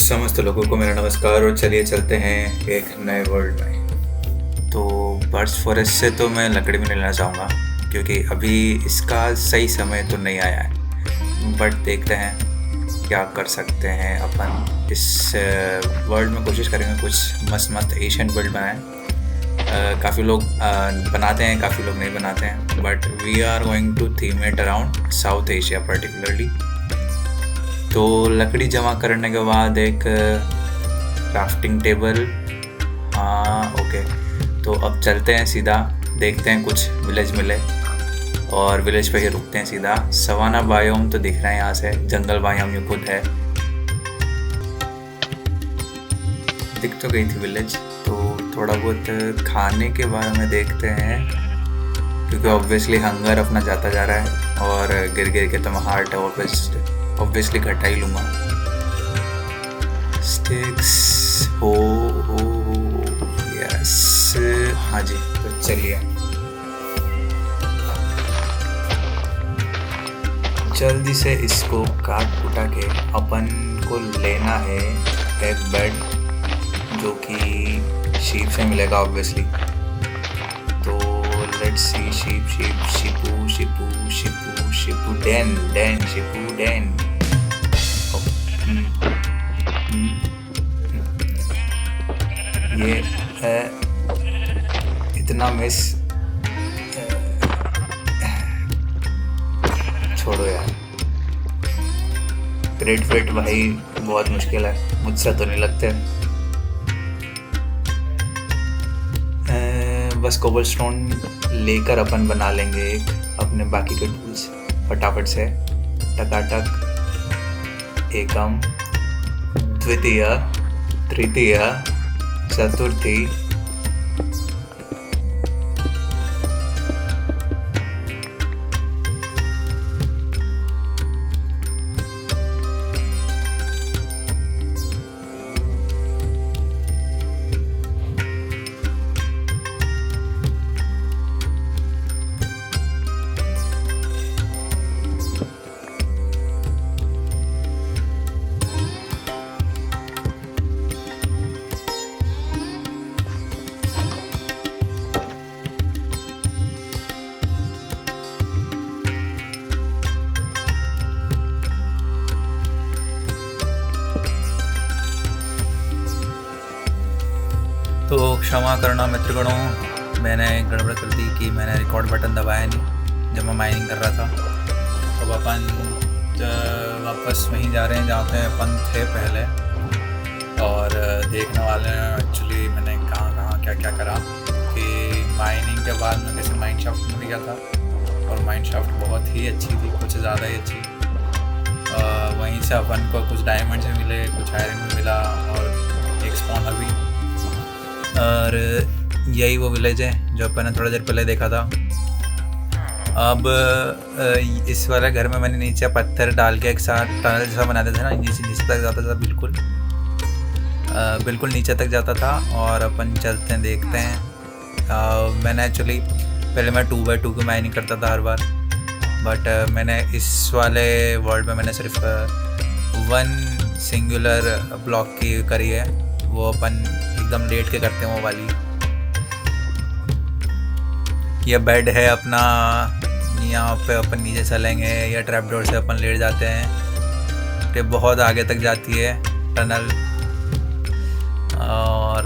समस्त लोगों को मेरा नमस्कार और चलिए चलते हैं एक नए वर्ल्ड में। तो बर्ड्स फॉरेस्ट से तो मैं लकड़ी में नहीं लेना चाहूँगा क्योंकि अभी इसका सही समय तो नहीं आया है, बट देखते हैं क्या कर सकते हैं अपन इस वर्ल्ड में। कोशिश करेंगे कुछ मस्त मस्त एशियन वर्ल्ड बनाएं। काफ़ी लोग बनाते हैं, काफ़ी लोग नहीं बनाते हैं, but we are going to theme it around South Asia particularly. तो लकड़ी जमा करने के बाद एक क्राफ्टिंग टेबल, हाँ ओके। तो अब चलते हैं सीधा, देखते हैं कुछ विलेज मिले और विलेज पे ही रुकते हैं सीधा। सवाना बायोम तो दिख रहा है यहाँ से, जंगल बायोम ये खुद है, दिख तो गई थी विलेज। तो थोड़ा बहुत खाने के बारे में देखते हैं क्योंकि ऑब्वियसली हंगर अपना जाता जा रहा है और गिर गिर के तो मैं हार्ट ऑब्वियसली घटा ही लूँगा। स्टिक्स हो यस, हाँ जी। तो चलिए जल्दी से इसको काट कुटा के अपन को लेना है एक बेड जो कि शीप से मिलेगा ऑब्वियसली। तो let's see, Shippuden Shippuden. ये है इतना मिस, छोड़ो यार। ग्रेट फिट भाई बहुत मुश्किल है, मुझसे तो नहीं लगते। बस कोबलस्टोन लेकर अपन बना लेंगे एक अपने बाकी के टूल्स फटाफट से, टकाटक। एकम, द्वितीय, तृतीय, चतुर्थी, तो क्षमा करना मित्रगणों, मैंने गड़बड़ कर दी कि मैंने रिकॉर्ड बटन दबाया नहीं जब मैं माइनिंग कर रहा था। तो अपन वापस वहीं जा रहे हैं जहाँ पे अपन थे पहले, और देखने वाले हैं एक्चुअली मैंने कहाँ क्या क्या करा। कि माइनिंग के बाद मैं कैसे माइन शाफ्ट मिल गया था, और माइन शाफ्ट बहुत ही अच्छी थी, कुछ ज़्यादा ही अच्छी। वहीं से अपन को कुछ डायमंड्स भी मिले, कुछ आयरन भी मिला और एक स्पॉनर भी। और यही वो विलेज है जो अपन ने थोड़ा देर पहले देखा था। अब इस वाले घर में मैंने नीचे पत्थर डाल के एक साथ टनल जैसा बनाते थे ना, नीचे तक जाता था, बिल्कुल नीचे तक जाता था। और अपन चलते हैं, देखते हैं। मैंने एक्चुअली पहले मैं 2x2 की माइनिंग करता था हर बार, बट मैंने इस वाले वर्ल्ड में मैंने सिर्फ 1 सिंगुलर ब्लॉक की करी है। वो अपन एकदम लेट के करते हैं वो वाली। ये बेड है अपना, यहाँ पे अपन नीचे चलेंगे या ट्रैप डोर से अपन लेट जाते हैं। ये बहुत आगे तक जाती है टनल, और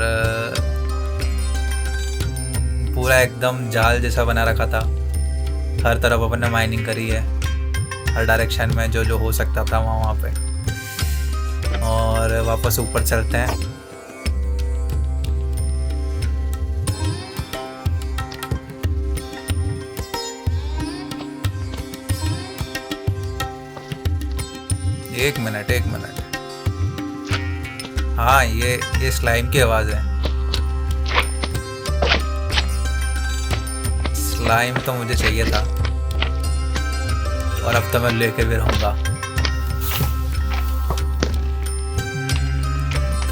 पूरा एकदम जाल जैसा बना रखा था। हर तरफ अपन ने माइनिंग करी है, हर डायरेक्शन में जो हो सकता था वहाँ पे। और वापस ऊपर चलते हैं। एक मिनट, हाँ ये स्लाइम की आवाज़ है। स्लाइम तो मुझे चाहिए था, और अब तो मैं लेके भी रहूँगा।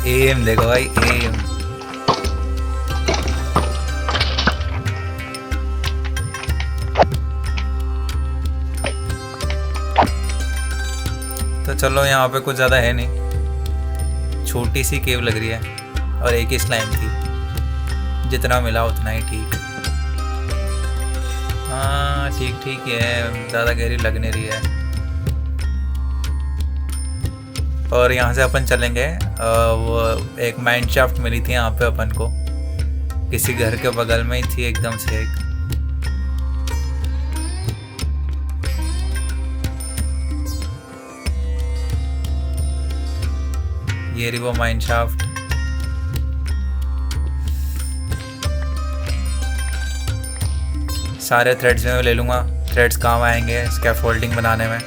एम देखो भाई, एम। तो चलो यहाँ पे कुछ ज़्यादा है नहीं, छोटी सी केव लग रही है और एक ही स्लाइम थी। जितना मिला उतना ही ठीक। हाँ ठीक ठीक ही है, ज़्यादा गहरी लग नहीं रही है। और यहाँ से अपन चलेंगे, वो एक माइन शाफ्ट मिली थी यहाँ पे अपन को, किसी घर के बगल में ही थी एकदम से एक। ये रही वो माइन शाफ्ट। सारे थ्रेड्स में ले लूँगा, थ्रेड्स काम आएंगे स्कैफोल्डिंग बनाने में।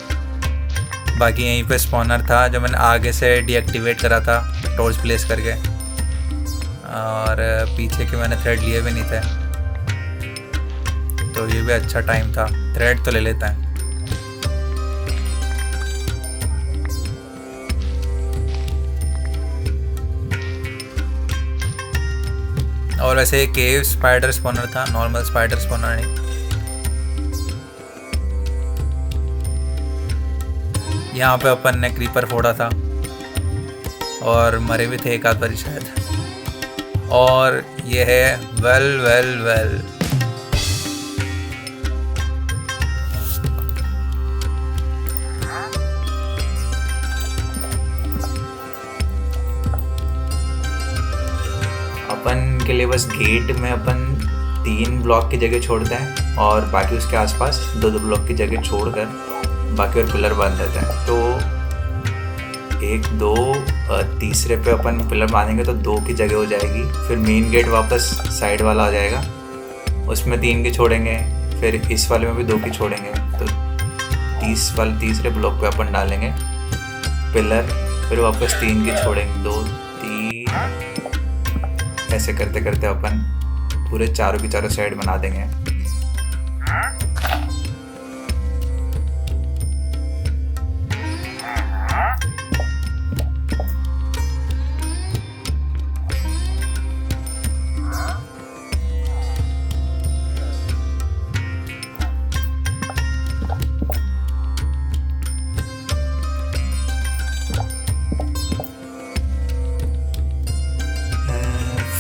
बाकी यहीं पे स्पॉनर था जो मैंने आगे से डीएक्टिवेट करा था टॉर्च प्लेस करके, और पीछे के मैंने थ्रेड लिए भी नहीं थे, तो ये भी अच्छा टाइम था। थ्रेड तो ले लेता है। और वैसे केव स्पाइडर स्पॉनर था, नॉर्मल स्पाइडर स्पॉनर नहीं। यहाँ पे अपन ने क्रीपर फोड़ा था और मरे भी थे एक आध बारी शायद। और ये है वेल वेल वेल। अपन के लिए बस गेट में अपन 3 ब्लॉक की जगह छोड़ते हैं और बाकी उसके आसपास 2-2 ब्लॉक की जगह छोड़कर बाकी और पिलर बांध देते हैं। तो 1 2 तीसरे पे अपन पिलर बांधेंगे तो 2 की जगह हो जाएगी। फिर मेन गेट वापस साइड वाला आ जाएगा, उसमें 3 की छोड़ेंगे। फिर इस वाले में भी 2 की छोड़ेंगे, तो तीसरे ब्लॉक पे अपन डालेंगे पिलर। फिर वापस 3 की छोड़ेंगे, 2 3, ऐसे करते करते अपन पूरे चारों की चारों साइड बना देंगे।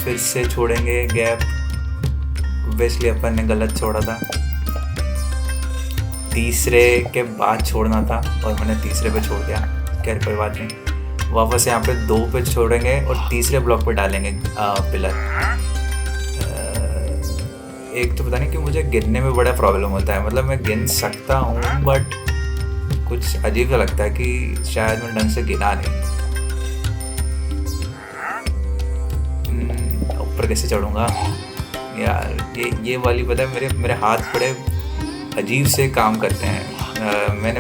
फिर से छोड़ेंगे गैप, ऑब्वियसली अपन ने गलत छोड़ा था। तीसरे के बाद छोड़ना था और मैंने तीसरे पे छोड़ दिया। खैर कोई बात नहीं, वापस यहाँ पे 2 पे छोड़ेंगे और तीसरे ब्लॉक पे डालेंगे पिलर। एक तो पता नहीं क्यों मुझे गिनने में बड़ा प्रॉब्लम होता है, मतलब मैं गिन सकता हूँ बट कुछ अजीब सा लगता है कि शायद मैं ढंग से गिना नहीं। ऊपर कैसे चढ़ूँगा यार, ये वाली पता है मेरे हाथ बड़े अजीब से काम करते हैं। मैंने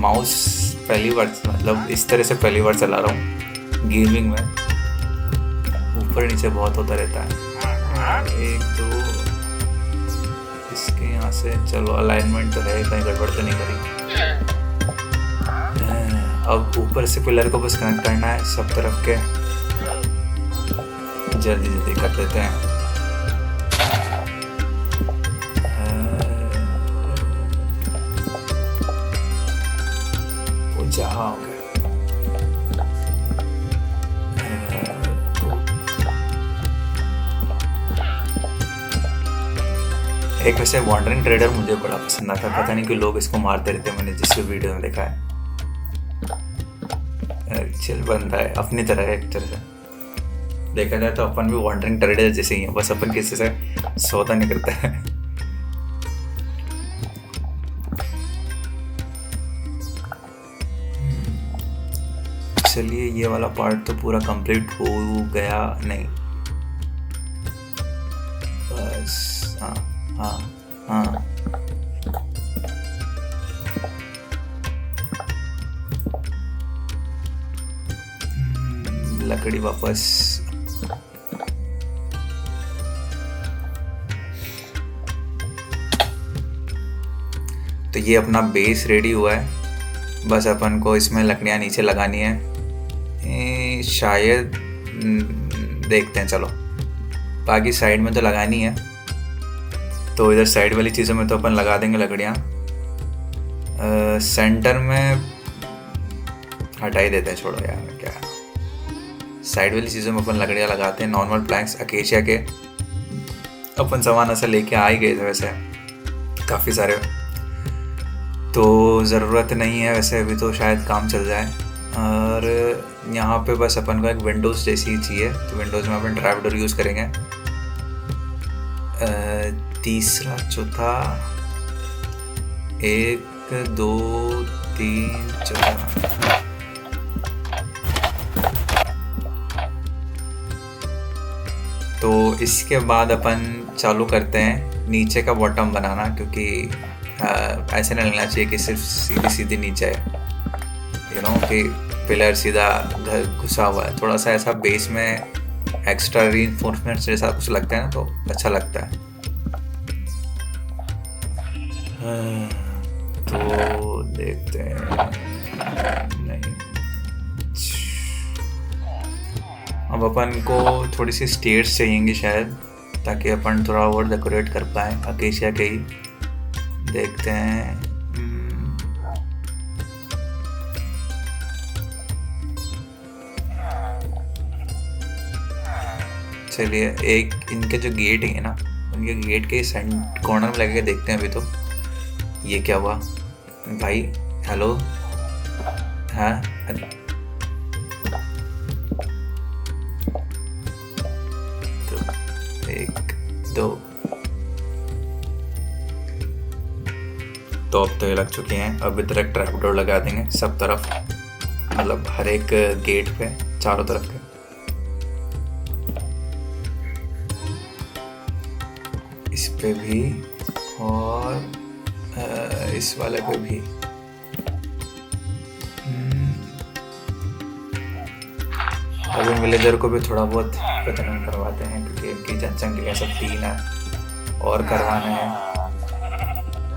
माउस पहली बार, मतलब इस तरह से पहली बार चला रहा हूँ गेमिंग में। ऊपर नीचे बहुत होता रहता है। 1 2 इसके यहाँ से, चलो अलाइनमेंट तो है, कहीं गड़बड़ तो नहीं करी। अब ऊपर से पिलर को बस कनेक्ट करना है सब तरफ के, जल्दी जल्दी कर देते हैं। जहाँ हो गया। एक वैसे वॉन्डरिंग ट्रेडर मुझे बड़ा पसंद आता है, पता नहीं क्यों लोग इसको मारते रहते हैं, मैंने जिसके वीडियो में देखा है। चिल बंदा है, अपनी तरह है एक तरह से देखा जाए तो। अपन भी वॉन्डरिंग ट्रेडर जैसे ही हैं, बस अपन किसी से सौदा नहीं करता है। चलिए ये वाला पार्ट तो पूरा कंप्लीट हो गया नहीं, बस हाँ हाँ हाँ। लकड़ी वापस, तो ये अपना बेस रेडी हुआ है। बस अपन को इसमें लकड़ियाँ नीचे लगानी है। शायद देखते हैं, चलो बाकी साइड में तो लगानी है, तो इधर साइड वाली चीज़ों में तो अपन लगा देंगे लकड़ियाँ। सेंटर में हटा ही देते हैं, छोड़ो यार क्या। साइड वाली चीज़ों में अपन लकड़ियाँ लगाते हैं, नॉर्मल प्लैंक्स अकेशिया के अपन सामान ऐसा लेके आ ही गए थे वैसे काफ़ी सारे, तो ज़रूरत नहीं है वैसे अभी, तो शायद काम चल जाए। और यहाँ पे बस अपन को एक विंडोज़ जैसी चाहिए, तो विंडोज़ में अपन ट्रैपडोर यूज़ करेंगे। तीसरा चौथा, 1 2 3 4। तो इसके बाद अपन चालू करते हैं नीचे का बॉटम बनाना, क्योंकि ऐसे नहीं लगना चाहिए कि सिर्फ सीधी सीधी नीचे है, कि पिलर सीधा घर घुसा हुआ है। थोड़ा सा ऐसा बेस में एक्स्ट्रा रीइंफोर्समेंट जैसा कुछ लगता है ना, तो अच्छा लगता है। तो देखते हैं, नहीं, अब अपन को थोड़ी सी स्टेयर्स चाहिएंगी शायद, ताकि अपन थोड़ा और डेकोरेट कर पाए अकेशिया के ही। देखते हैं, चलिए एक इनके जो गेट है ना, उनके गेट के कॉर्नर में लगे के देखते हैं अभी। तो ये क्या हुआ भाई? हेलो, हाँ, 1 2। तो अब तो ये लग चुके हैं। अब इधर एक ट्रैपडोर लगा देंगे सब तरफ, मतलब हर एक गेट पे चारों तरफ के। इस पे भी और इस वाले पे भी। अब इन विलेजर को भी थोड़ा बहुत प्रजनन करवाते हैं, क्योंकि इनकी जनसंख्या सब 3 है और करवाना है।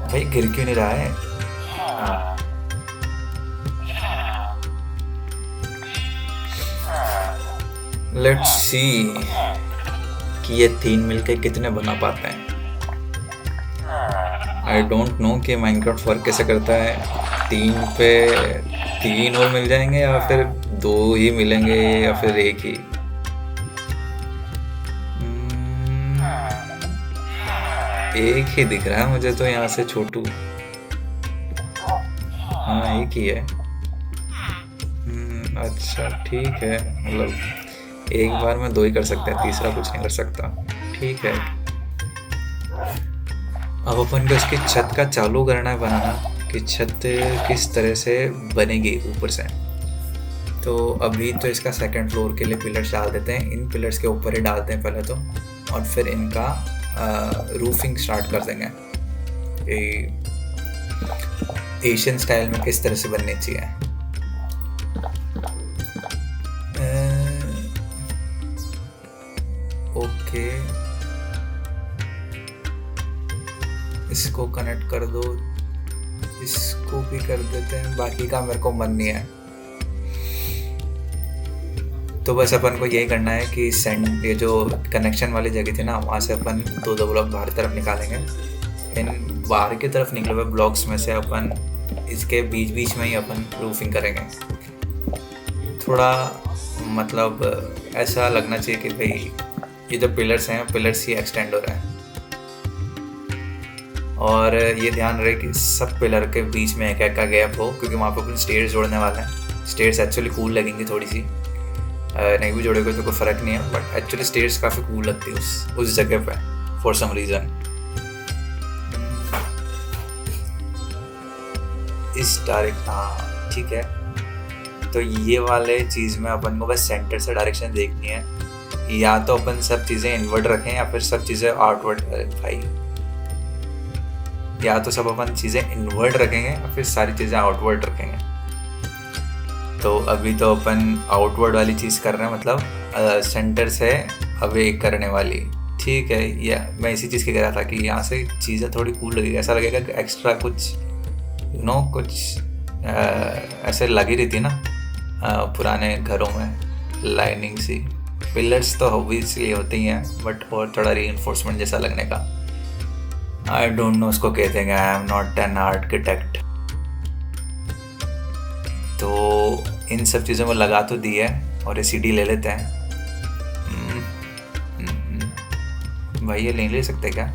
भाई गिर क्यों नहीं रहा है? लेट्स सी कि ये 3 मिलके कितने बना पाते हैं। आई डोंट नो कि माइनक्राफ्ट फर्क कैसे करता है। 3 पे 3 और मिल जाएंगे, या फिर 2 ही मिलेंगे, या फिर 1 ही। एक ही दिख रहा है मुझे तो यहाँ से छोटू। हाँ, 1 ही है। अच्छा ठीक है, मतलब एक बार में 2 ही कर सकते हैं, तीसरा कुछ नहीं कर सकता। ठीक है, अब अपन को इसकी छत का चालू करना है बनाना, कि छत किस तरह से बनेगी ऊपर से। तो अभी तो इसका 2nd फ्लोर के लिए पिलर्स डाल देते हैं, इन पिलर्स के ऊपर ही डालते हैं पहले तो, और फिर इनका रूफिंग स्टार्ट कर देंगे। एशियन स्टाइल में किस तरह से बननी चाहिए। ओके, इसको कनेक्ट कर दो, इसको भी कर देते हैं, बाकी का मेरे को मन नहीं है। तो बस अपन को यही करना है कि ये जो कनेक्शन वाली जगह थी ना, वहाँ से अपन 2 ब्लॉक बाहर तरफ निकालेंगे। इन बाहर की तरफ निकले हुए ब्लॉक्स में से अपन इसके बीच बीच में ही अपन रूफिंग करेंगे। थोड़ा मतलब ऐसा लगना चाहिए कि भाई ये जो पिलर्स हैं, पिलर्स ही एक्सटेंड हो रहे हैं। और ये ध्यान रहे कि सब पिलर के बीच में एक का गैप हो, क्योंकि वहाँ पे अपन स्टेयर्स जोड़ने वाले हैं। स्टेयर्स एक्चुअली कूल लगेंगी थोड़ी सी, नहीं भी जोड़ेगा तो कोई फ़र्क नहीं है, बट एक्चुअली स्टेयर्स काफ़ी कूल लगती है उस जगह पे फॉर सम रीज़न। इस डायरेक्ट, हाँ ठीक है। तो ये वाले चीज़ में अपन को बस सेंटर से डायरेक्शन देखनी है, या तो अपन सब चीज़ें इनवर्ट रखें या फिर सब चीज़ें आउटवर्ड भाई, या तो सब अपन चीज़ें इनवर्ट रखेंगे या फिर सारी चीज़ें आउटवर्ड रखेंगे। तो अभी तो अपन आउटवर्ड वाली चीज़ कर रहे हैं, मतलब सेंटर से अवे करने वाली। ठीक है, या मैं इसी चीज़ की कह रहा था कि यहाँ से चीज़ें थोड़ी कूल लगेगी, ऐसा लगेगा कि एक्स्ट्रा कुछ कुछ ऐसे लगी रहती है ना पुराने घरों में लाइनिंग सी। पिलर्स तो ऑब्वियसली होते ही हैं, बट और थोड़ा रीइंफोर्समेंट जैसा लगने का। आई डोंट नो उसको कहते हैं, I am not an architect. तो इन सब चीज़ों में लगा तो दी है, और ये सीडी ले लेते हैं। भाई ये ले सकते क्या?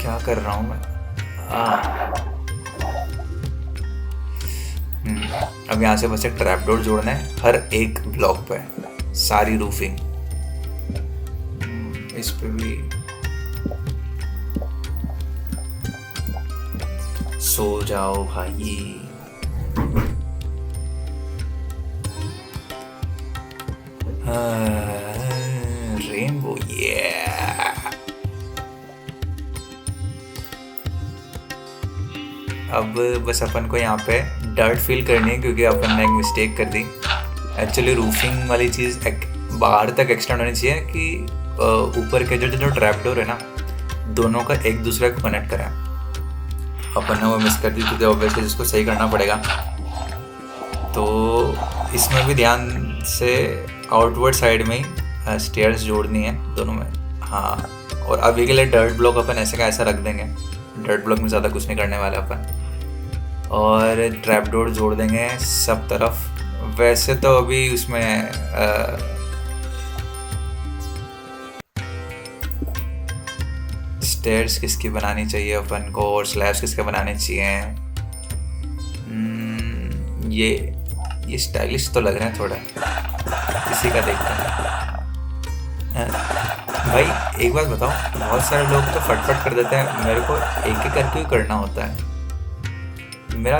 क्या कर रहा हूँ मैं? अब यहाँ से बस एक ट्रैप डोर जोड़ना है हर एक ब्लॉक पे, सारी रूफिंग। इस पे भी सो जाओ भाई। रेनबो, ये अब बस अपन को यहाँ पे डर्ट फील करनी है क्योंकि अपन ने एक मिस्टेक कर दी। एक्चुअली रूफिंग वाली चीज़ बाहर तक एक्सटेंड होनी चाहिए कि ऊपर के जो ट्रैप डोर है ना, दोनों का एक दूसरे को कनेक्ट करें। अपन ने वो मिस कर दी क्योंकि ऑब्वियसली इसको सही करना पड़ेगा। तो इसमें भी ध्यान से आउटवर्ड साइड में ही स्टेयर्स जोड़नी है दोनों में। हाँ, और अभी के लिए डर्ट ब्लॉक अपन ऐसे का ऐसा रख देंगे। डर्ट ब्लॉक में ज़्यादा कुछ नहीं करने वाले अपन, और ट्रैप डोर जोड़ देंगे सब तरफ। वैसे तो अभी उसमें स्टेयर्स किसकी बनानी चाहिए अपन को और स्लैब्स किसके बनाने चाहिए। ये स्टाइलिश तो लग रहे हैं थोड़ा, इसी का देखते हैं। भाई एक बात बताओ, बहुत सारे लोग तो फटफट कर देते हैं, मेरे को एक एक करके ही करना होता है। मेरा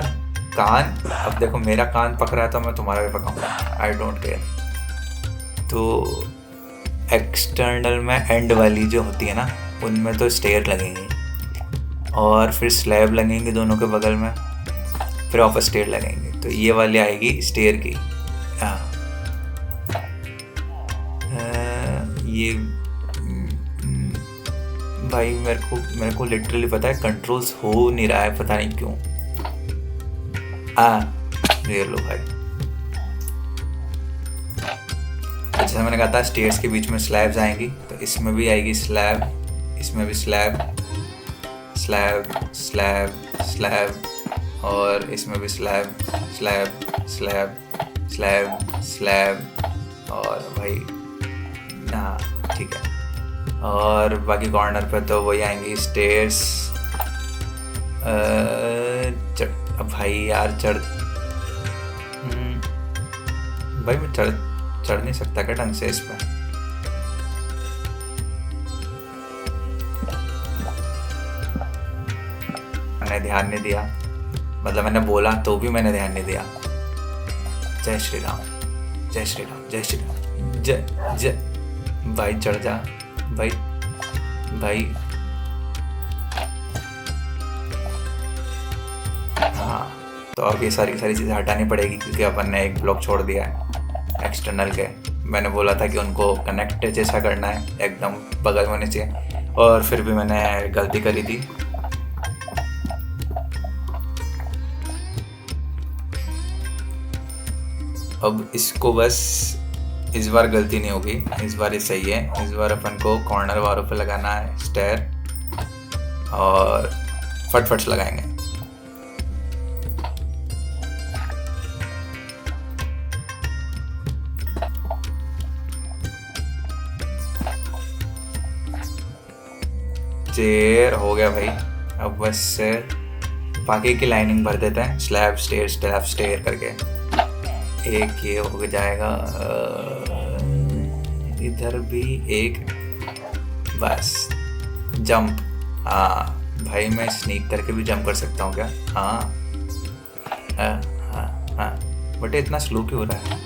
कान, अब देखो मेरा कान पकड़ा है तो मैं तुम्हारा भी पकाऊंगा, आई डोंट केयर। तो एक्सटर्नल में एंड वाली जो होती है ना, उनमें तो स्टेयर लगेंगे और फिर स्लैब लगेंगे दोनों के बगल में, फिर वापस स्टेयर लगेंगे। तो ये वाली आएगी स्टेयर की। ये भाई मेरे को लिटरली पता है कंट्रोल्स हो नहीं रहा है, पता नहीं क्यों। ये लो भाई, जैसे मैंने कहा था स्टेयर्स के बीच में स्लैब्स आएंगी, तो इसमें भी आएगी स्लैब, इसमें भी स्लैब स्लैब स्लैब स्लैब, और इसमें भी slab slab slab slab slab, और भाई हाँ ठीक है। और बाकी कॉर्नर पे तो वही आएंगी स्टेयर्स। अब भाई यार भाई मैं चढ़ नहीं सकता क्या ढंग से इस पर? मैंने ध्यान नहीं दिया, मतलब मैंने बोला तो भी मैंने ध्यान नहीं दिया। जय श्री राम, जय श्री राम, जय श्री राम, जय जय। भाई चढ़ जा भाई, भाई हाँ। तो अब ये सारी चीज़ें हटानी पड़ेगी क्योंकि अपन ने एक ब्लॉक छोड़ दिया है एक्सटर्नल के। मैंने बोला था कि उनको कनेक्ट जैसा करना है, एकदम बगल में होने चाहिए, और फिर भी मैंने गलती करी थी। अब इसको बस इस बार गलती नहीं होगी, इस बार ये सही है। इस बार अपन को कॉर्नर वारों पे लगाना है स्टेयर, और फटफट लगाएंगे। चेयर हो गया भाई। अब बस बाकी की लाइनिंग भर देते हैं, स्लैब स्टेयर स्लैब स्टेयर करके। एक ये हो जाएगा, इधर भी एक, बस जंप। हाँ भाई मैं स्नीक करके भी जंप कर सकता हूँ क्या? हाँ हाँ हाँ, बट इतना स्लो क्यों हो रहा है?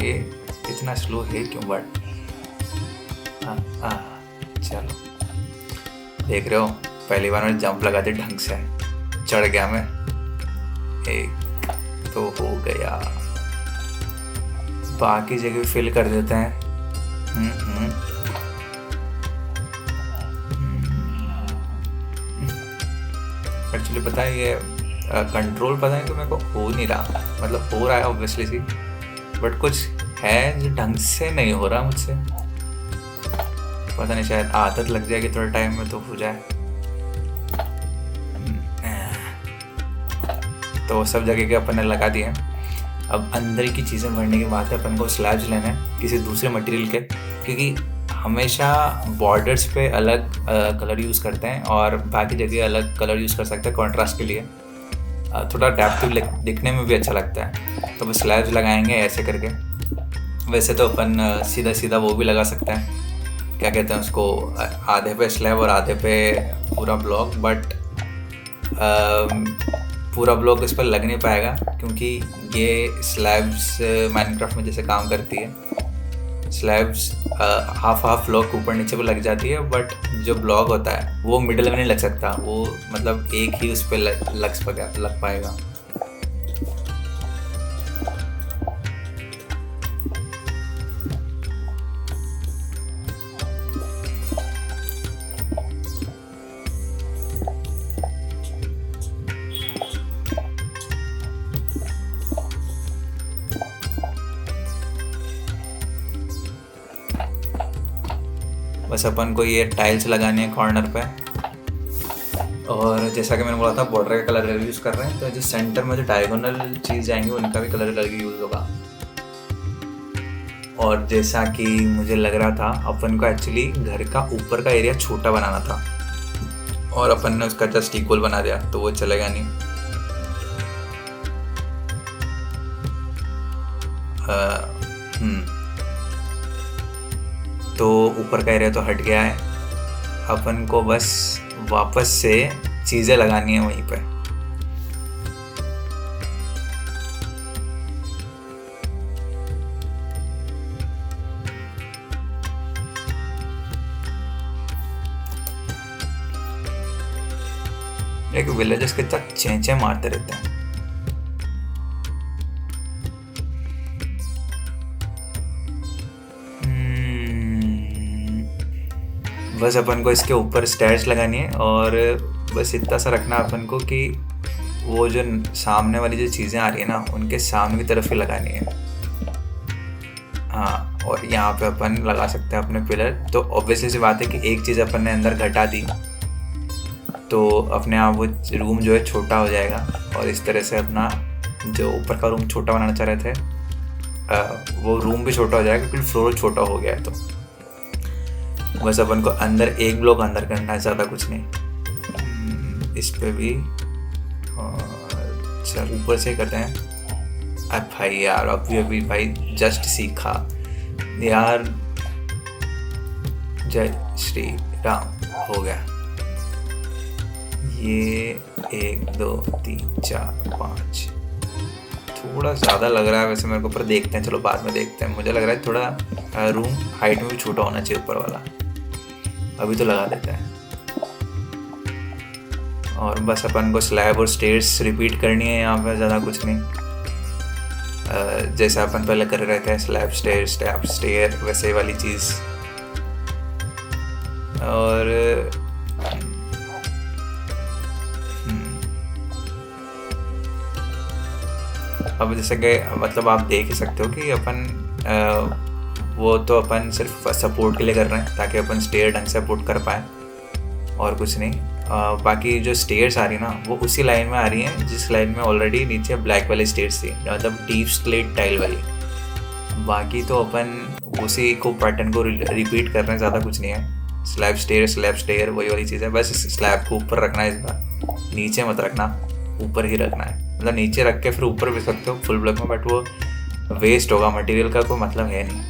ये इतना स्लो है क्यों? बट हाँ हाँ चलो, देख रहे हो पहली बार मैं जंप लगा दी ढंग से, चढ़ गया मैं। एक तो हो गया, बाकी जगह फिल कर देते हैं। एक्चुअली पता है ये कंट्रोल पता है कि मेरे को हो नहीं रहा, मतलब हो रहा है ऑब्वियसली सी, बट कुछ है जो ढंग से नहीं हो रहा मुझसे। पता नहीं, शायद आदत लग जाएगी थोड़ा टाइम में तो हो जाए। तो सब जगह के अपन ने लगा दिए हैं। अब अंदर की चीज़ें भरने के बाद अपन को स्लैब्स लेने हैं किसी दूसरे मटेरियल के, क्योंकि हमेशा बॉर्डर्स पे अलग कलर यूज़ करते हैं और बाकी जगह अलग कलर यूज़ कर सकते हैं कॉन्ट्रास्ट के लिए, थोड़ा अट्रैक्टिव दिखने में भी अच्छा लगता है। तो वो स्लैब्स लगाएंगे ऐसे करके। वैसे तो अपन सीधा सीधा वो भी लगा सकते हैं, क्या कहते हैं उसको, आधे पे स्लैब और आधे पे पूरा ब्लॉक, बट पूरा ब्लॉक इस पर लग नहीं पाएगा क्योंकि ये स्लैब्स माइनक्राफ्ट में जैसे काम करती है, स्लैब्स हाफ ब्लॉक ऊपर नीचे पे लग जाती है, बट जो ब्लॉक होता है वो मिडल में नहीं लग सकता, वो मतलब एक ही उस पर लग पाएगा। बस अपन को ये टाइल्स लगानी है कॉर्नर पे, और जैसा कि मैंने बोला था बॉर्डर का कलर यूज़ कर रहे हैं, तो जो सेंटर में जो डायगोनल चीज़ जाएंगी उनका भी कलर अलग यूज़ होगा। और जैसा कि मुझे लग रहा था अपन को एक्चुअली घर का ऊपर का एरिया छोटा बनाना था और अपन ने उसका जस्ट इक्वल बना दिया, तो वो चलेगा नहीं। तो ऊपर का एरिया तो हट गया है, अपन को बस वापस से चीज़ें लगानी है वहीं पे। एक विलेजर्स के साथ चेंचे मारते रहते हैं। बस अपन को इसके ऊपर स्टैर्स लगानी है और बस इतना सा रखना अपन को कि वो जो सामने वाली जो चीज़ें आ रही है ना उनके सामने की तरफ ही लगानी है। हाँ, और यहाँ पे अपन लगा सकते हैं अपने पिलर। तो ऑब्वियसली सी बात है कि एक चीज़ अपन ने अंदर घटा दी तो अपने आप वो रूम जो है छोटा हो जाएगा, और इस तरह से अपना जो ऊपर का रूम छोटा बनाना चाह रहे थे वो रूम भी छोटा हो जाएगा क्योंकि फ्लोर छोटा हो गया है। तो बस अपन को अंदर एक ब्लॉक अंदर करना है, ज़्यादा कुछ नहीं। इस पे भी चल ऊपर से करते हैं। अब भाई यार अभी भाई जस्ट सीखा यार। जय श्री राम हो गया। ये 1 2 3 4 5 थोड़ा ज़्यादा लग रहा है वैसे मेरे को, पर देखते हैं, चलो बाद में देखते हैं। मुझे लग रहा है थोड़ा रूम हाइट में भी छोटा होना चाहिए ऊपर वाला। अभी तो लगा देते हैं। और बस अपन को स्लैब और स्टेयर्स रिपीट करनी है यहाँ पे, ज़्यादा कुछ नहीं। जैसे अपन पहले कर रहे थे स्लैब स्टेयर वैसे वाली चीज़। और अब जैसे कि मतलब आप देख ही सकते हो कि अपन वो तो अपन सिर्फ सपोर्ट के लिए कर रहे हैं ताकि अपन स्टेयर ढंग से सपोर्ट कर पाए, और कुछ नहीं। बाकी जो स्टेयर्स आ रही है ना वो उसी लाइन में आ रही हैं जिस लाइन में ऑलरेडी नीचे ब्लैक वाली स्टेयर्स थी, मतलब डीप स्लेट टाइल वाली। बाकी तो अपन उसी को पैटर्न को रिपीट कर रहे हैं, ज़्यादा कुछ नहीं है। स्लैब स्टेयर वही वाली चीज़ है, बस स्लैब को ऊपर रखना है इस बार, नीचे मत रखना, ऊपर ही रखना है। मतलब नीचे रख के फिर ऊपर भी सकते हो फुल ब्लॉक में, बट वो वेस्ट होगा, मटेरियल का कोई मतलब है नहीं।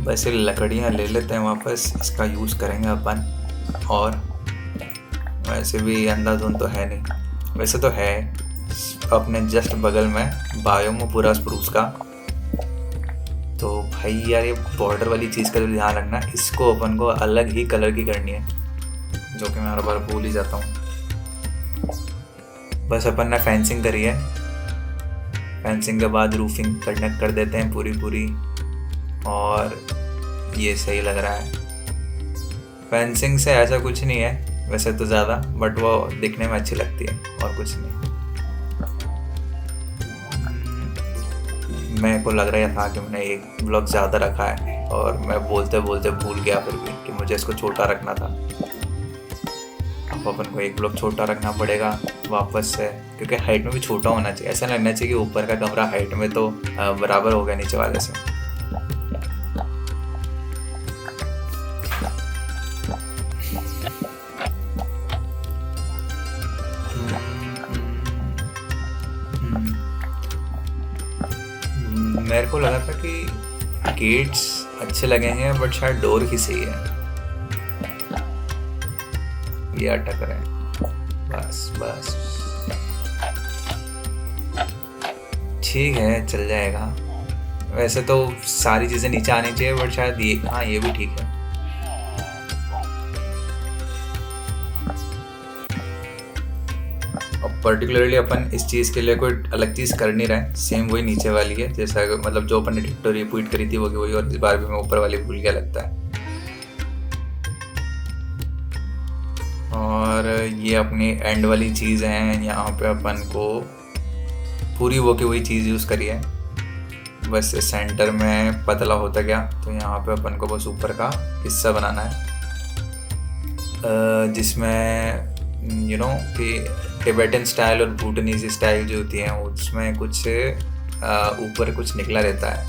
बस ये लकड़ियाँ ले लेते हैं वापस, इसका यूज़ करेंगे अपन। और वैसे भी अंधाधुन तो है नहीं, वैसे तो है अपने जस्ट बगल में बायोम पूरा स्प्रूस का। तो भाई यार ये बॉर्डर वाली चीज़ का जो ध्यान रखना, इसको अपन को अलग ही कलर की करनी है, जो कि मैं हर बार भूल ही जाता हूँ। बस अपन ने फेंसिंग करी है, फेंसिंग के बाद रूफिंग कर देते हैं पूरी, और ये सही लग रहा है। फेंसिंग से ऐसा कुछ नहीं है वैसे तो ज़्यादा, बट वो दिखने में अच्छी लगती है और कुछ नहीं। मेरे को लग रहा था कि मैंने एक ब्लॉक ज़्यादा रखा है और मैं बोलते बोलते भूल गया फिर भी कि मुझे इसको छोटा रखना था। अब अपन को एक ब्लॉक छोटा रखना पड़ेगा वापस से, क्योंकि हाइट में भी छोटा होना चाहिए। ऐसा लगना चाहिए कि ऊपर का कमरा हाइट में तो बराबर हो गया नीचे वाले से। मेरे को लगा था कि गेट्स अच्छे लगे हैं, बट शायद डोर ही सही है। ये अटक रहे हैं, बस ठीक है, चल जाएगा। वैसे तो सारी चीज़ें नीचे आनी चाहिए, बट शायद ये, हाँ ये भी ठीक है। अब पर्टिकुलरली अपन इस चीज़ के लिए कोई अलग चीज़ कर नहीं रहे, सेम वही नीचे वाली है, जैसा मतलब जो अपन ने टिकटोर रिपीट करी थी वो वही, और इस बार भी मैं ऊपर वाली भूल गया लगता है। और ये अपनी एंड वाली चीज़ है, यहाँ पे अपन को पूरी वो की वही चीज़ यूज़ करी है, बस सेंटर में पतला होता गया। तो यहाँ पे अपन को बस ऊपर का हिस्सा बनाना है, जिसमें यू नो कि टिबेटन स्टाइल और भूटानीज स्टाइल जो होती हैं उसमें कुछ ऊपर कुछ निकला रहता है,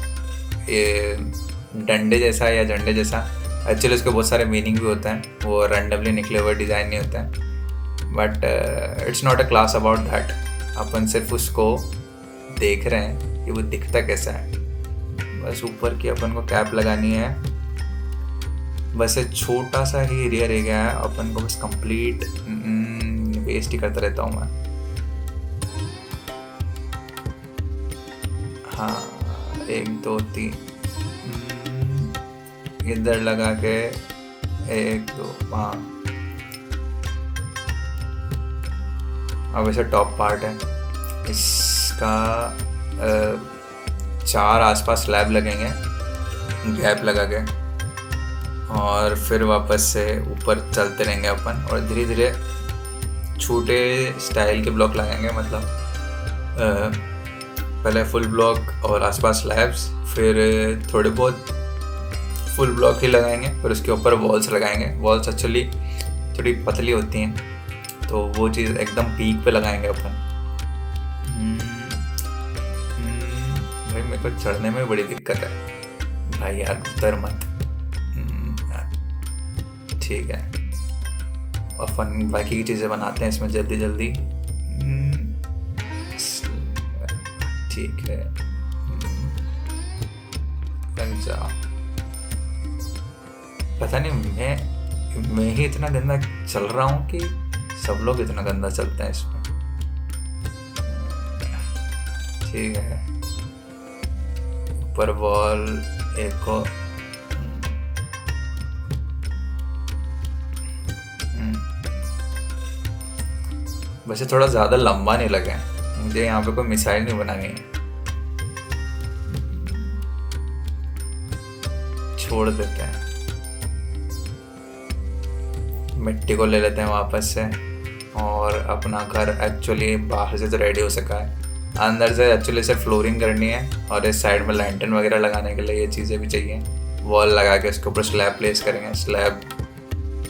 ये डंडे जैसा या झंडे जैसा। एक्चुअली उसके बहुत सारे मीनिंग भी होते हैं, वो रैंडमली निकले हुए डिज़ाइन नहीं होते हैं, but it's not a class about that. अपन सिर्फ उसको देख रहे हैं कि वो दिखता कैसा है। बस ऊपर की अपन को कैप लगानी है, बस एक छोटा सा ही एरिया रह गया है, अपन को बस कंप्लीट वेस्ट ही करता रहता हूँ मैं। हाँ 1 2 3 इधर लगा के 1 2, हाँ। अब ऐसे टॉप पार्ट है इसका, 4 आसपास स्लैब लगेंगे गैप लगा के, और फिर वापस से ऊपर चलते रहेंगे अपन, और धीरे धीरे छोटे स्टाइल के ब्लॉक लगाएंगे। मतलब पहले फुल ब्लॉक और आसपास स्लैब्स, फिर थोड़े बहुत फुल ब्लॉक ही लगाएंगे, फिर उसके ऊपर वॉल्स लगाएंगे। वॉल्स एक्चुअली थोड़ी पतली होती हैं, तो वो चीज़ एकदम पीक पे लगाएंगे अपन। भाई मेरे को चढ़ने में बड़ी दिक्कत है भाई, यार उतर मत। ठीक है, अपन बाकी की चीज़ें बनाते हैं इसमें जल्दी जल्दी। ठीक है, जा। पता नहीं मैं ही इतना गंदा चल रहा हूँ कि सब लोग इतना गंदा चलते हैं इसमें। ठीक है, ऊपर वॉल एक को वैसे थोड़ा ज़्यादा लंबा नहीं लगे, मुझे यहाँ पे कोई मिसाइल नहीं बनानी है। छोड़ देते हैं, मिट्टी को ले लेते हैं वापस से, और अपना घर एक्चुअली बाहर से तो रेडी हो सका है, अंदर से एक्चुअली सिर्फ फ्लोरिंग करनी है, और इस साइड में लैंटर्न वगैरह लगाने के लिए ये चीज़ें भी चाहिए। वॉल लगा के उसके ऊपर स्लैब प्लेस करेंगे।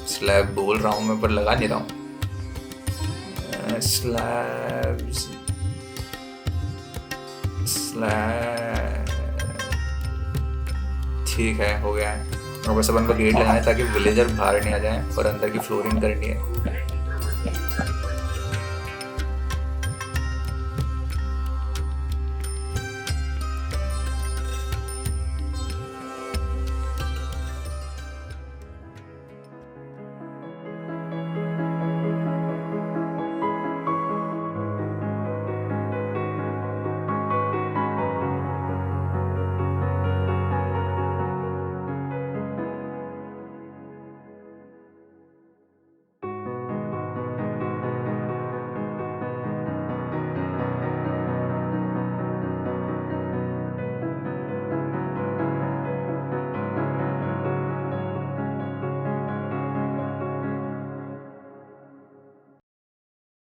स्लैब बोल रहा हूँ मैं, पर लगा नहीं रहा हूँ। स्लैब ठीक है, हो गया है। और बस अपन को गेट लगाना है ताकि विलेजर बाहर नहीं आ जाए, और अंदर की फ्लोरिंग करनी है।